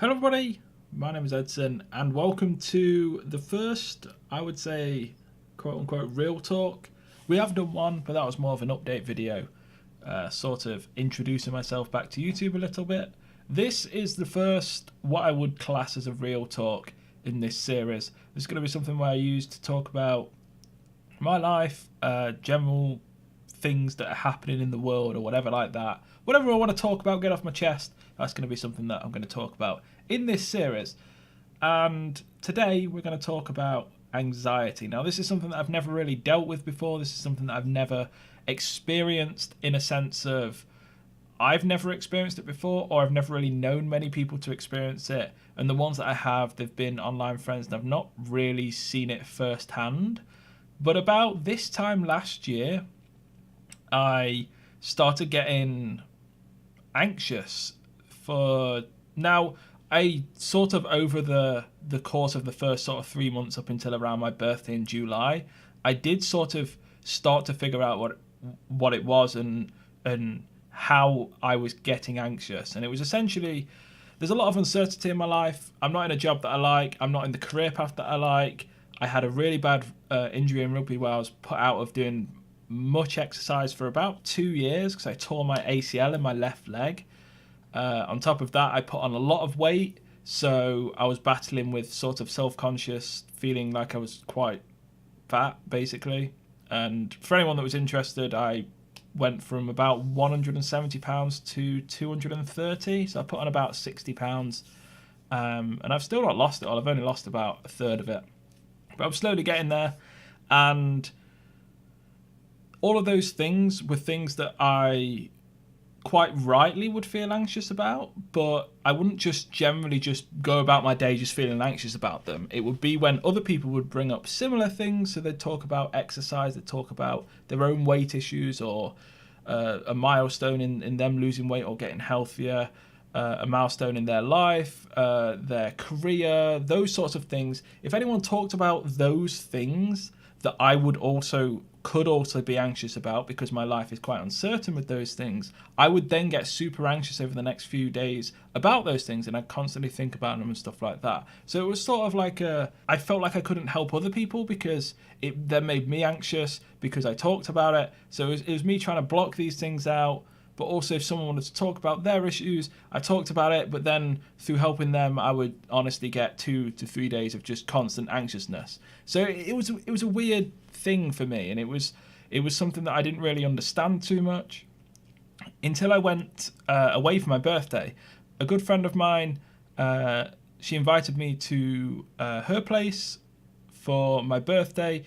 Hello everybody, my name is Edson and welcome to the first, I would say, quote unquote real talk. We have done one, but that was more of an update video, sort of introducing myself back to YouTube a little bit. This is the first, what I would class as a real talk in this series. This is going to be something where I use to talk about my life, general things that are happening in the world or whatever like that. Whatever I want to talk about, get off my chest, that's going to be something that I'm going to talk about in this series. And today we're going to talk about anxiety. Now, this is something that I've never really dealt with before. This is something that I've never experienced in a sense of I've never experienced it before, or I've never really known many people to experience it. And the ones that I have, they've been online friends and I've not really seen it firsthand. But about this time last year, I started getting anxious for now. I sort of over the course of the first sort of 3 months up until around my birthday in July, I did sort of start to figure out what it was and how I was getting anxious. And it was essentially, there's a lot of uncertainty in my life. I'm not in a job that I like. I'm not in the career path that I like. I had a really bad injury in rugby where I was put out of doing much exercise for about 2 years because I tore my ACL in my left leg. On top of that, I put on a lot of weight, so I was battling with sort of self-conscious, feeling like I was quite fat, basically. And for anyone that was interested, I went from about 170 pounds to 230, so I put on about 60 pounds. And I've still not lost it all. I've only lost about a third of it. But I'm slowly getting there, and all of those things were things that I quite rightly would feel anxious about, but I wouldn't just generally just go about my day just feeling anxious about them. It would be when other people would bring up similar things, so they'd talk about exercise, they'd talk about their own weight issues or a milestone in them losing weight or getting healthier, a milestone in their life, their career, those sorts of things. If anyone talked about those things that I could also be anxious about because my life is quite uncertain with those things, I would then get super anxious over the next few days about those things, and I'd constantly think about them and stuff like that. So it was sort of like I felt like I couldn't help other people because it then made me anxious because I talked about it. So it was me trying to block these things out. But also, if someone wanted to talk about their issues, I talked about it, but then through helping them, I would honestly get 2 to 3 days of just constant anxiousness. So it was a weird thing for me, and it was something that I didn't really understand too much until I went away for my birthday. A good friend of mine, she invited me to her place for my birthday,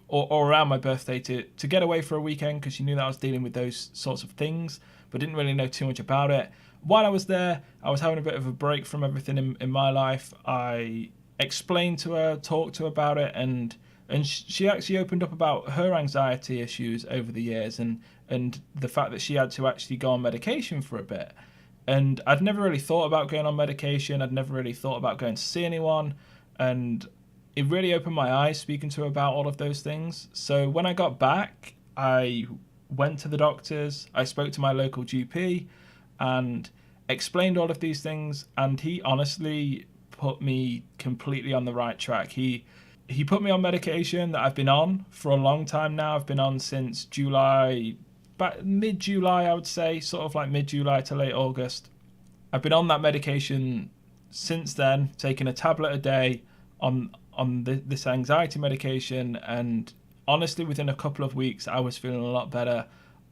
or around my birthday to get away for a weekend because she knew that I was dealing with those sorts of things but didn't really know too much about it. While I was there, I was having a bit of a break from everything in my life. I explained to her, talked to her about it, and she actually opened up about her anxiety issues over the years and the fact that she had to actually go on medication for a bit. And I'd never really thought about going on medication. I'd never really thought about going to see anyone, and it really opened my eyes speaking to her about all of those things. So when I got back, I went to the doctors, I spoke to my local GP and explained all of these things, and he honestly put me completely on the right track. He put me on medication that I've been on for a long time now. I've been on since July, mid-July I would say, sort of like mid-July to late August. I've been on that medication since then, taking a tablet a day on this anxiety medication, and honestly within a couple of weeks I was feeling a lot better.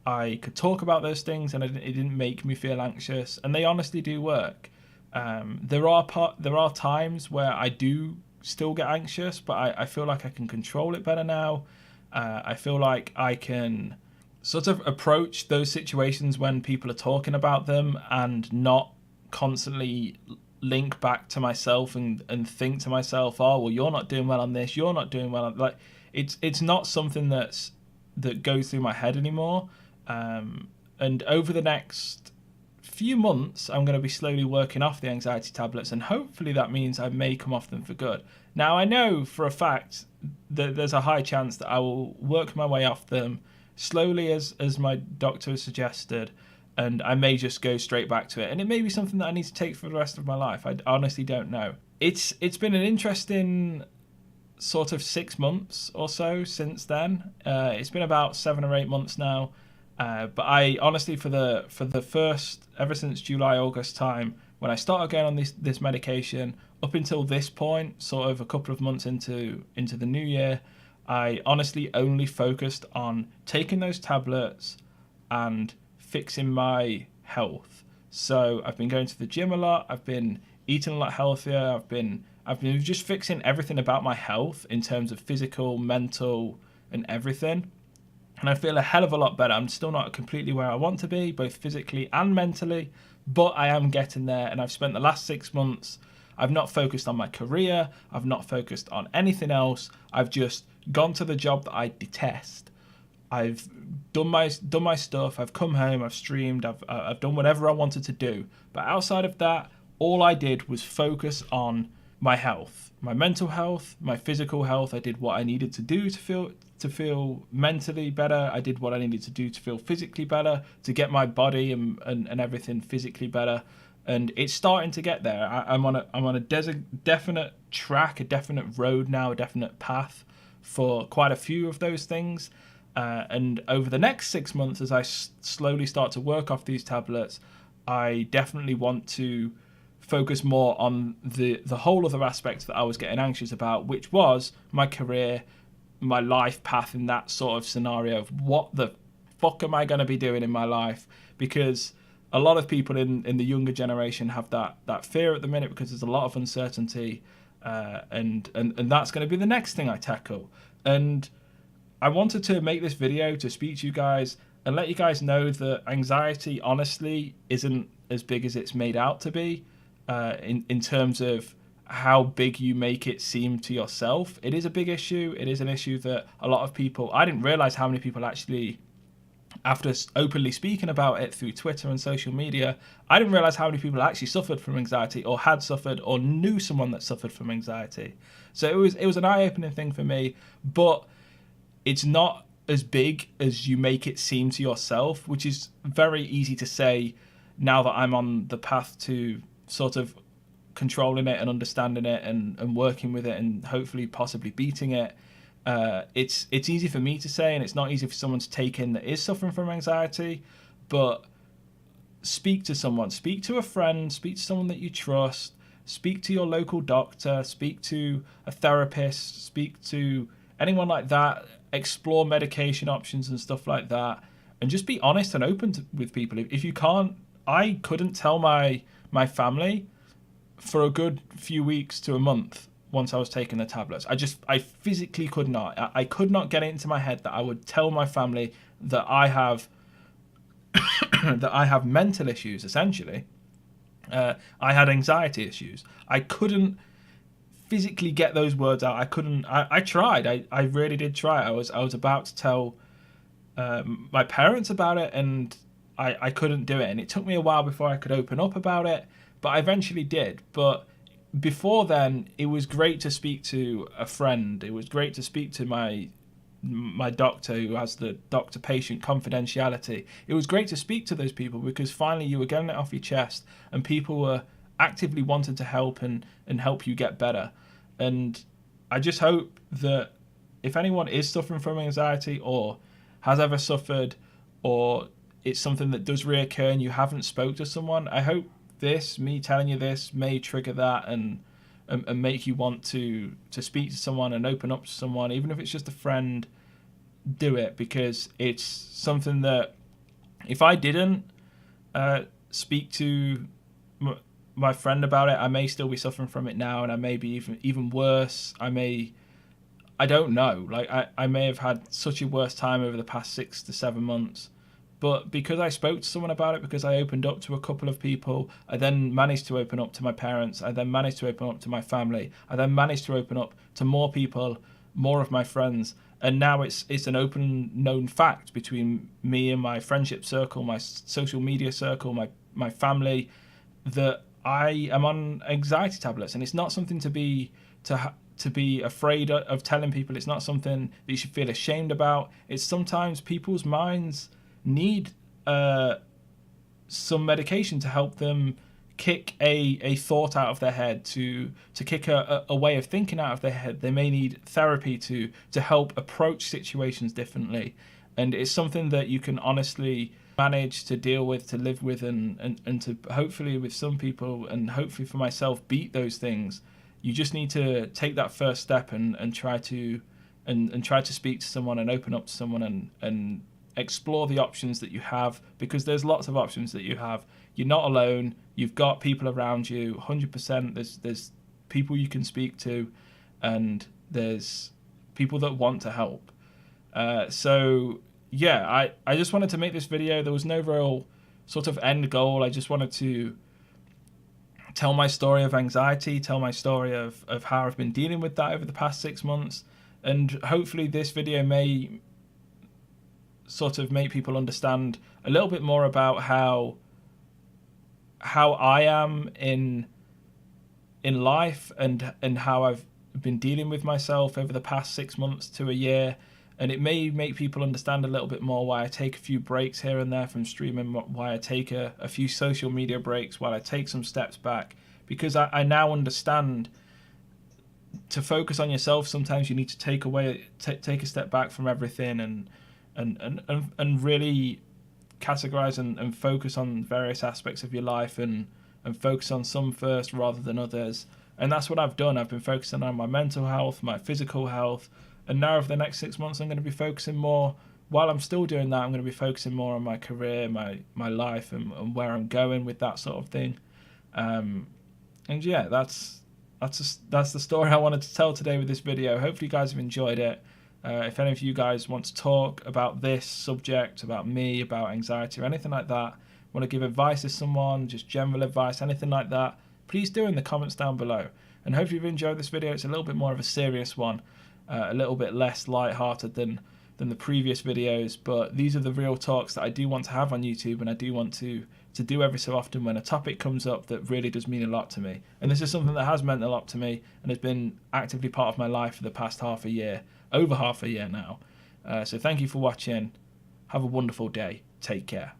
I could talk about those things and it didn't make me feel anxious, and they honestly do work. There are times where I do still get anxious, but I feel like I can control it better now. I feel like I can sort of approach those situations when people are talking about them and not constantly link back to myself and think to myself, oh well, you're not doing well on this, you're not doing well on, like it's not something that goes through my head anymore. And over the next few months I'm going to be slowly working off the anxiety tablets, and hopefully that means I may come off them for good. Now I know for a fact that there's a high chance that I will work my way off them slowly as my doctor has suggested, and I may just go straight back to it. And it may be something that I need to take for the rest of my life. I honestly don't know. It's been an interesting sort of 6 months or so since then. It's been about 7 or 8 months now. But I honestly, for the first, ever since July, August time, when I started going on this medication, up until this point, sort of a couple of months into the new year, I honestly only focused on taking those tablets and fixing my health. So I've been going to the gym a lot. I've been eating a lot healthier. I've been just fixing everything about my health in terms of physical, mental, and everything. And I feel a hell of a lot better. I'm still not completely where I want to be, both physically and mentally, but I am getting there. And I've spent the last 6 months, I've not focused on my career. I've not focused on anything else. I've just gone to the job that I detest. I've done my stuff. I've come home. I've streamed. I've done whatever I wanted to do. But outside of that, all I did was focus on my health, my mental health, my physical health. I did what I needed to do to feel mentally better. I did what I needed to do to feel physically better, to get my body and everything physically better. And it's starting to get there. I'm on a definite track, a definite road now, a definite path for quite a few of those things. And over the next 6 months, as I slowly start to work off these tablets, I definitely want to focus more on the whole other aspects that I was getting anxious about, which was my career, my life path in that sort of scenario of what the fuck am I going to be doing in my life? Because a lot of people in the younger generation have that fear at the minute because there's a lot of uncertainty, and that's going to be the next thing I tackle. And I wanted to make this video to speak to you guys and let you guys know that anxiety honestly isn't as big as it's made out to be, in terms of how big you make it seem to yourself. It is a big issue. It is an issue that a lot of people, I didn't realize how many people actually, after openly speaking about it through Twitter and social media, I didn't realize how many people actually suffered from anxiety or had suffered or knew someone that suffered from anxiety. So it was an eye-opening thing for me, but it's not as big as you make it seem to yourself, which is very easy to say now that I'm on the path to sort of controlling it and understanding it and working with it and hopefully possibly beating it. It's easy for me to say, and it's not easy for someone to take in that is suffering from anxiety. But speak to someone, speak to a friend, speak to someone that you trust, speak to your local doctor, speak to a therapist, speak to anyone like that, explore medication options and stuff like that, and just be honest and open with people. If you can't, I couldn't tell my family for a good few weeks to a month once I was taking the tablets. I physically could not. I could not get it into my head that I would tell my family that I have that I have mental issues, essentially. I had anxiety issues. I couldn't physically get those words out. I couldn't. I tried. I really did try. I was about to tell my parents about it, and I couldn't do it. And it took me a while before I could open up about it, but I eventually did. But before then, it was great to speak to a friend. It was great to speak to my doctor, who has the doctor-patient confidentiality. It was great to speak to those people because finally you were getting it off your chest and people were actively wanting to help and help you get better. And I just hope that if anyone is suffering from anxiety or has ever suffered, or it's something that does reoccur and you haven't spoke to someone, I hope me telling you this may trigger that and make you want to speak to someone and open up to someone, even if it's just a friend. Do it, because it's something that if I didn't speak to my friend about it, I may still be suffering from it now, and I may be even worse. I don't know. Like I may have had such a worse time over the past 6 to 7 months. But because I spoke to someone about it, because I opened up to a couple of people, I then managed to open up to my parents. I then managed to open up to my family. I then managed to open up to more people, more of my friends. And now it's an open known fact between me and my friendship circle, my social media circle, my family, that I am on anxiety tablets. And it's not something to be afraid of telling people. It's not something that you should feel ashamed about. It's sometimes people's minds need some medication to help them kick a thought out of their head, to kick a way of thinking out of their head. They may need therapy to help approach situations differently. And it's something that you can honestly manage to deal with, to live with, and to hopefully, with some people, and hopefully for myself, beat those things. You just need to take that first step and try to try to speak to someone and open up to someone and explore the options that you have, because there's lots of options that you have. You're not alone. You've got people around you, 100%. There's people you can speak to, and there's people that want to help. So yeah, I just wanted to make this video. There was no real sort of end goal. I just wanted to tell my story of anxiety, tell my story of how I've been dealing with that over the past 6 months. And hopefully this video may sort of make people understand a little bit more about how I am in life, and how I've been dealing with myself over the past 6 months to a year. And it may make people understand a little bit more why I take a few breaks here and there from streaming, why I take a few social media breaks, why I take some steps back, because I now understand to focus on yourself. Sometimes you need to take a step back from everything and really categorize and focus on various aspects of your life, and focus on some first rather than others. And that's what I've done. I've been focusing on my mental health, my physical health, and now over the next 6 months I'm going to be focusing more, while I'm still doing that, I'm going to be focusing more on my career, my life, and where I'm going with that sort of thing. And yeah, that's the story I wanted to tell today with this video. Hopefully you guys have enjoyed it. If any of you guys want to talk about this subject, about me, about anxiety or anything like that, want to give advice to someone, just general advice, anything like that, please do in the comments down below. And hopefully you've enjoyed this video. It's a little bit more of a serious one, a little bit less light-hearted than the previous videos, but these are the real talks that I do want to have on YouTube, and I do want to do every so often when a topic comes up that really does mean a lot to me. And this is something that has meant a lot to me and has been actively part of my life for the past half a year, over half a year now. So thank you for watching. Have a wonderful day. Take care.